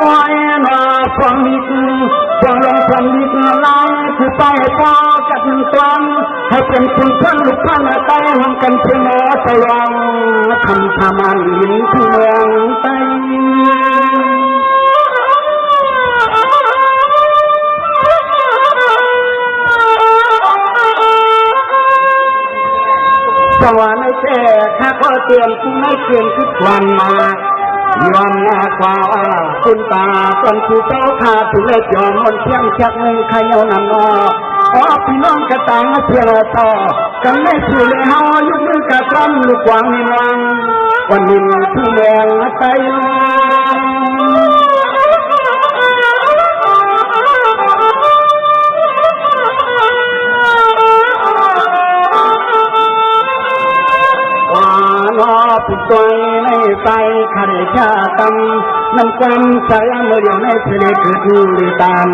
อ้อยนาฟังนิดฟังลงฟังนิดลายคือไปพอกันตอนให้เป็นคุณพันลูกพันใต้ห้องกันเพื่อตะวังทำทามันยินที่เมืองใต้สวรรค์ไม่แก่ข้าก็เตือนคุณไม่เกินทุกวันมายอมหน้ากว่าคุณตาตอนผู้เจ้าขาดถึงเลยยอมมันเพียงชักหนึ่งขยเอานำนอขอพี่น้องกระต่างเพียงต่อกันไม่ถือเลยเฮายุมือกระทำลูกวางในวังวันนี้ที่แดงใจผู้ใจในใจขัดชาตำน้ำความใสเมื่ออยู่ในทะเลเกิดดูดีตาม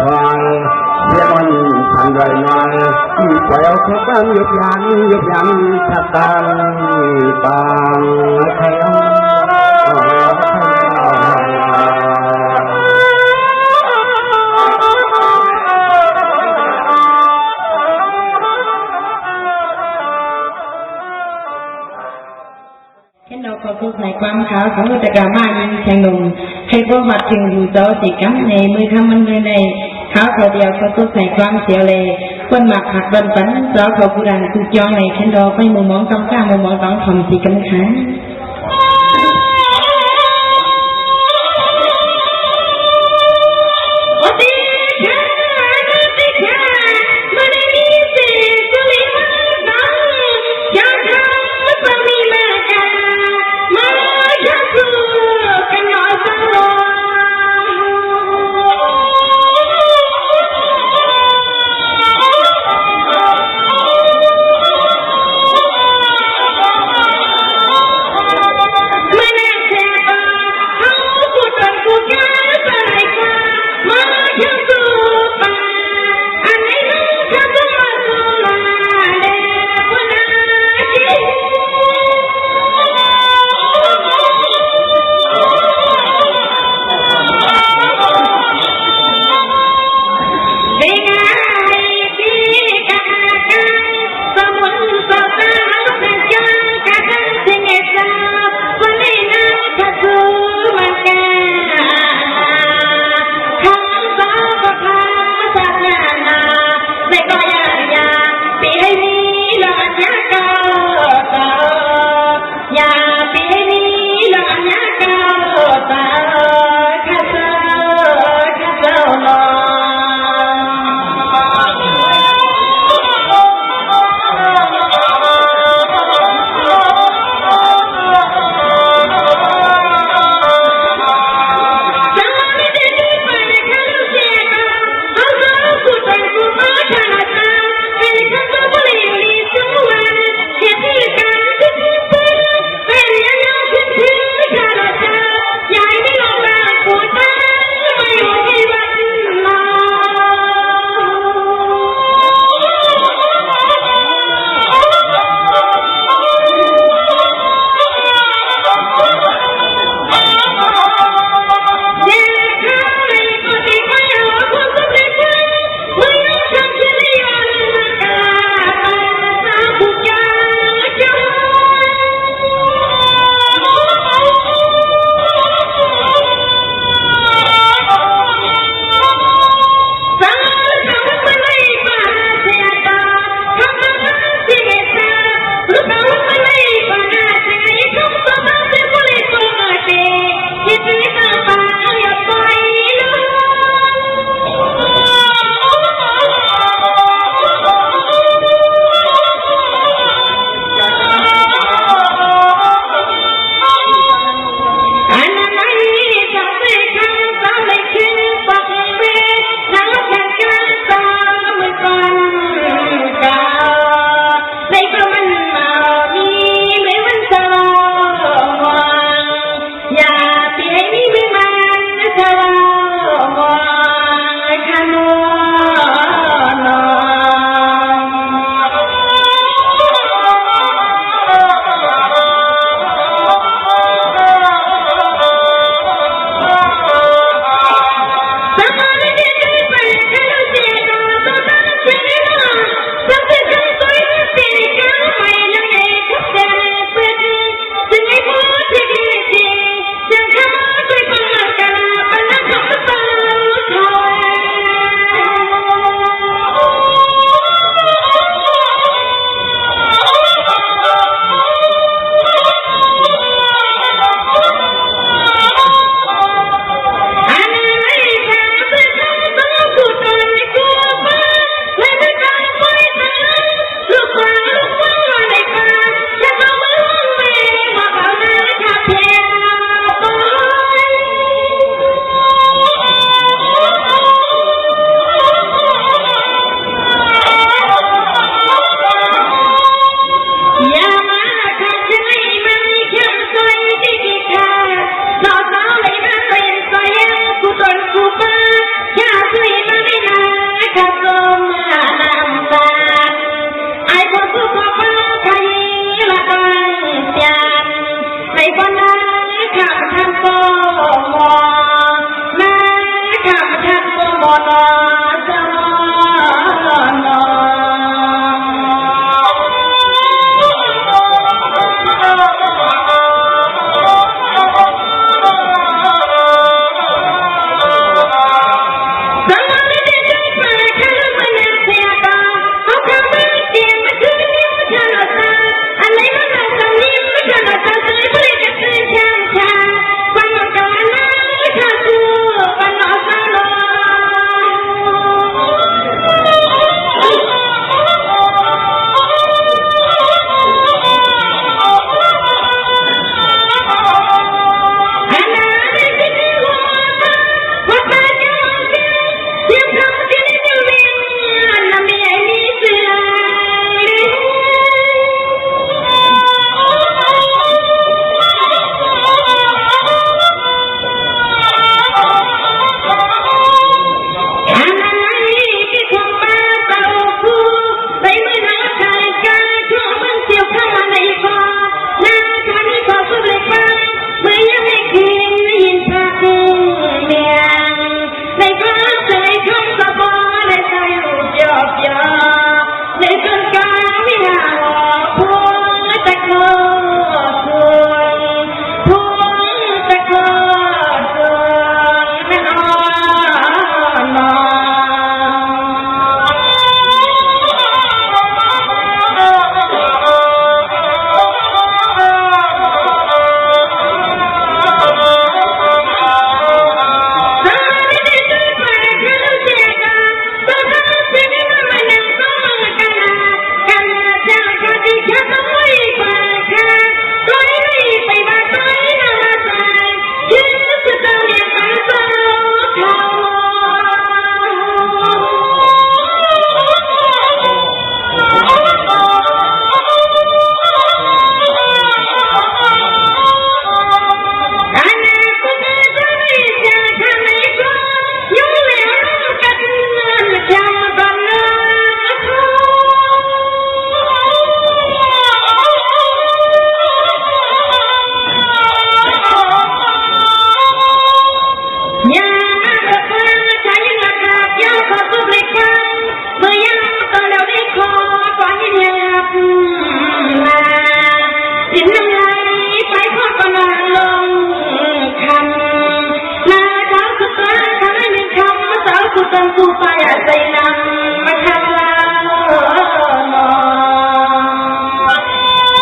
ทางเสียวันพันไรมาที่แถวเขาบ้านยุบยันชัดตาบางแถวขอทุกในความขาวของวัตกรรมมายิงแทงลงให้พวกหัดถึงอยู่เจ้าสิกัมในมือทำมันเลยในขาวเขาเดียวขอทุกในความเสียวเลยคนหมักหักบันปันเจ้าเขาผู้ดันคือจองในแคนดอไปมุมมองกำก้ามุมมองต้องทำสิกันค่ะ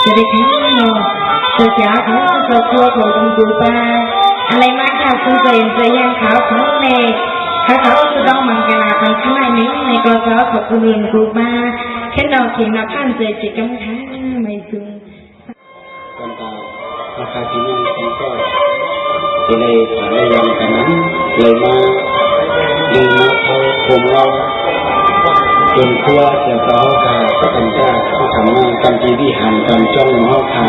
Jadi kan sejakเขาตัวของคุณครูป้าอะไรมาค่ะคุณเปลี่ยนใจยังเขาของเด็กเขาจะต้องมังกรทางข้างในนี้ในกรณีของคุณเรียนครูป้าแค่เราเขียนนับพันเจจิกำค้าไม่ถึงกันตาราคาที่นั่งที่ก็ที่เลยสารยามกันนั้นเลยมาดึงมาเอาผมเราจนครัวเสียต่อค่ะก็กันจ้าเขาทำมากันที่วิหารกันจ้องห้องค่ะ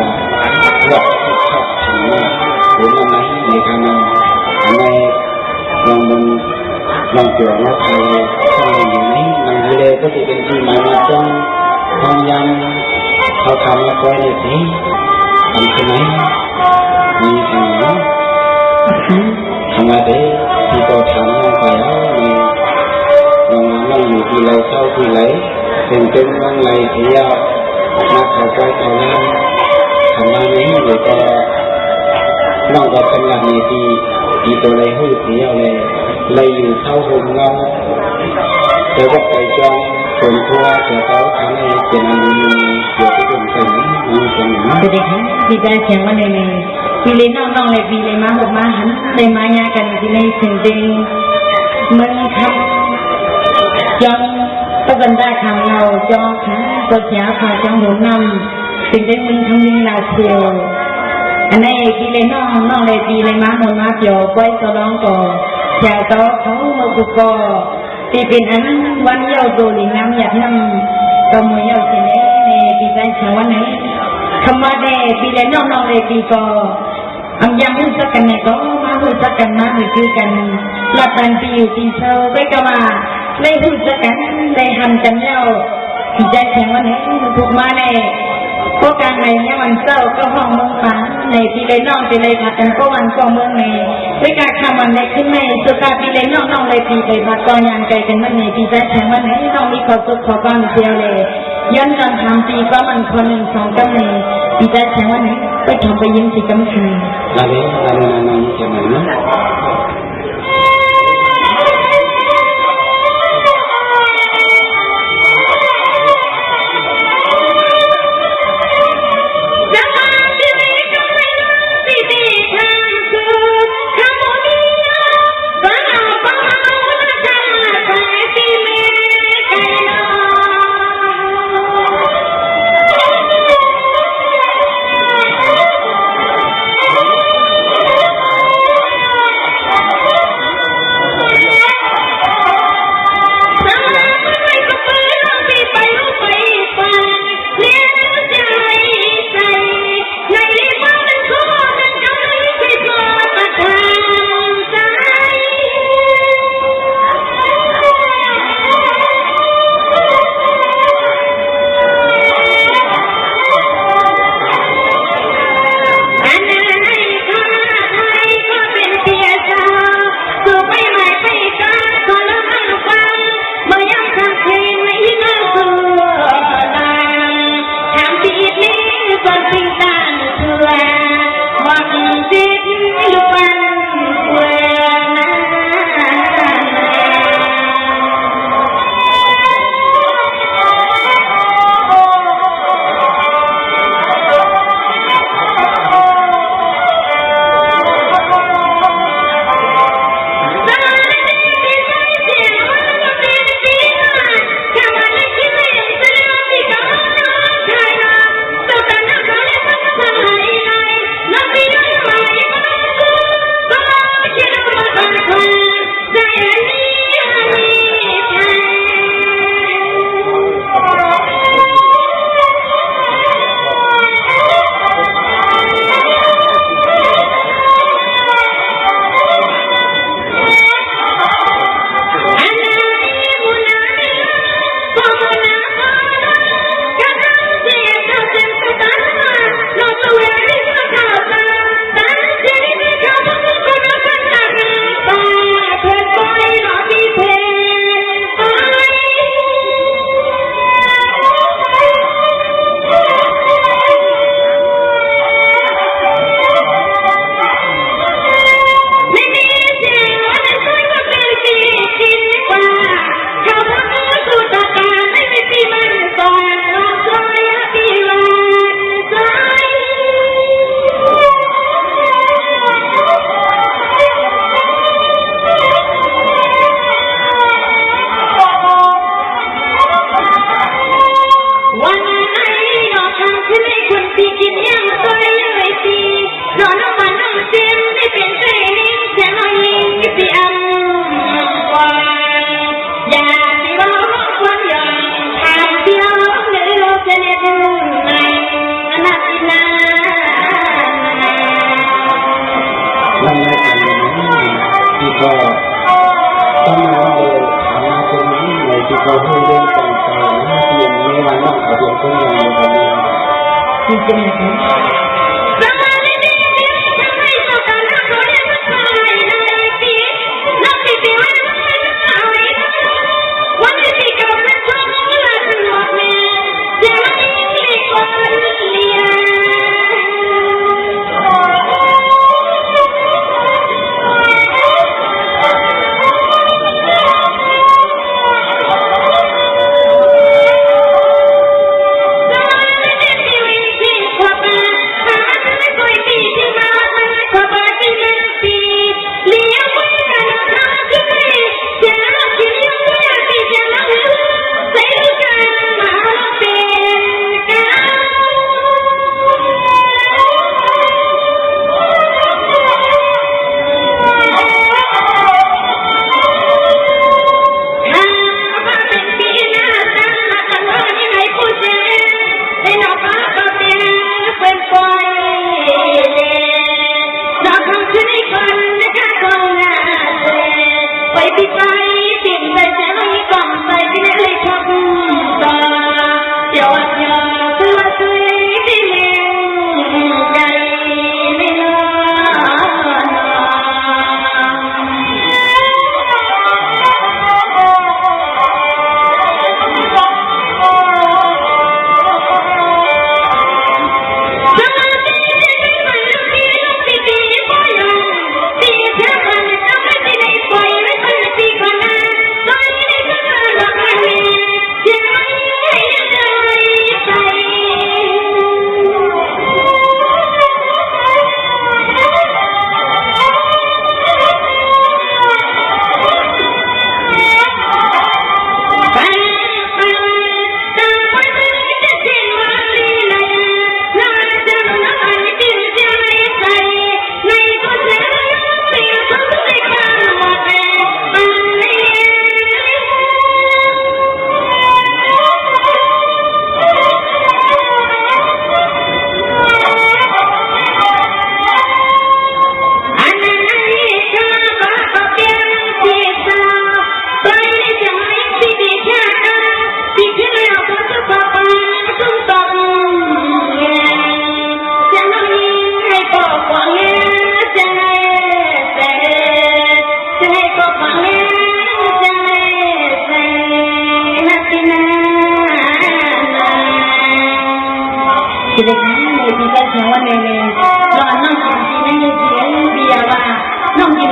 ว่าทำมาหรือมาไหนในคณะในลองมันลองเกี่ยวกับใครทำอยู่ไหนนังเลยก็จะเป็นที่มาจ้องห้องยังเขาทำมาไว้ในที่ทำที่ไหนมีสิ่งนั้นทำมาเด้ที่ก็ทำมาไปแล้วในนั่งอยู่ที่ไรเศร้าที่ไรเป็นนั่งไรเที่ยวมาเข้าใกล้เข้าล่างทำมานี้หรือก็น้องก็เป็นหลักในที่ตัวไรหูเที่ยวเลยอยู่เท่าห่มเงาแต่ว่าใจจองคนทั่วจะเขาทำให้เป็นอันนี้เกี่ยวกับเรื่องนี้เป็นอย่างนั้น Jadi kan kita jangan ini pilih nong le pilih mahal mahal le maya kan pilih sendiri mengkap trong các vấn đề hàng đầu cho khá có giá và trong 4 năm sendiri mình thông minh là chiều anh này pilih nong le pilih mahal mahal chiều quay sau đó có nhà đó không một cuộc cò thì bên anh quan nhau rồi thì năm nhật năm còn mới nhau thì này kita jangan này Kemana bila nong le tiga, yang usahakan neko, mahu usahakan mahu jukan, lapan piu pisau, bekama, le usahakan le hankan jauh, kita jangan untuk mana, พวกกลางในเนี่ยวันเศร้าก็ห้องเมืองฝันในที่เลยน้องที่เลยผัดกันก็วันก็เมืองในด้วยการคำวันในขึ้นในสุดาที่เลยน้องเลยปีเลยผัดตอนยานไกลกันเมื่อไหร่ที่จะแข่งวันไหนน้องมีความสุขขอความเชียวเลยย้อนการทำตีก็มันคนหนึ่งสองกำเนิดที่จะแข่งวันไหนไปทำไปยิ้มสิกำคืนอะไรจะเหมือนนะ จะได้กินในที่ได้เช้าวันเลยรอน้องกินที่นั่นยังกินเบียร์ว่าน้องกิน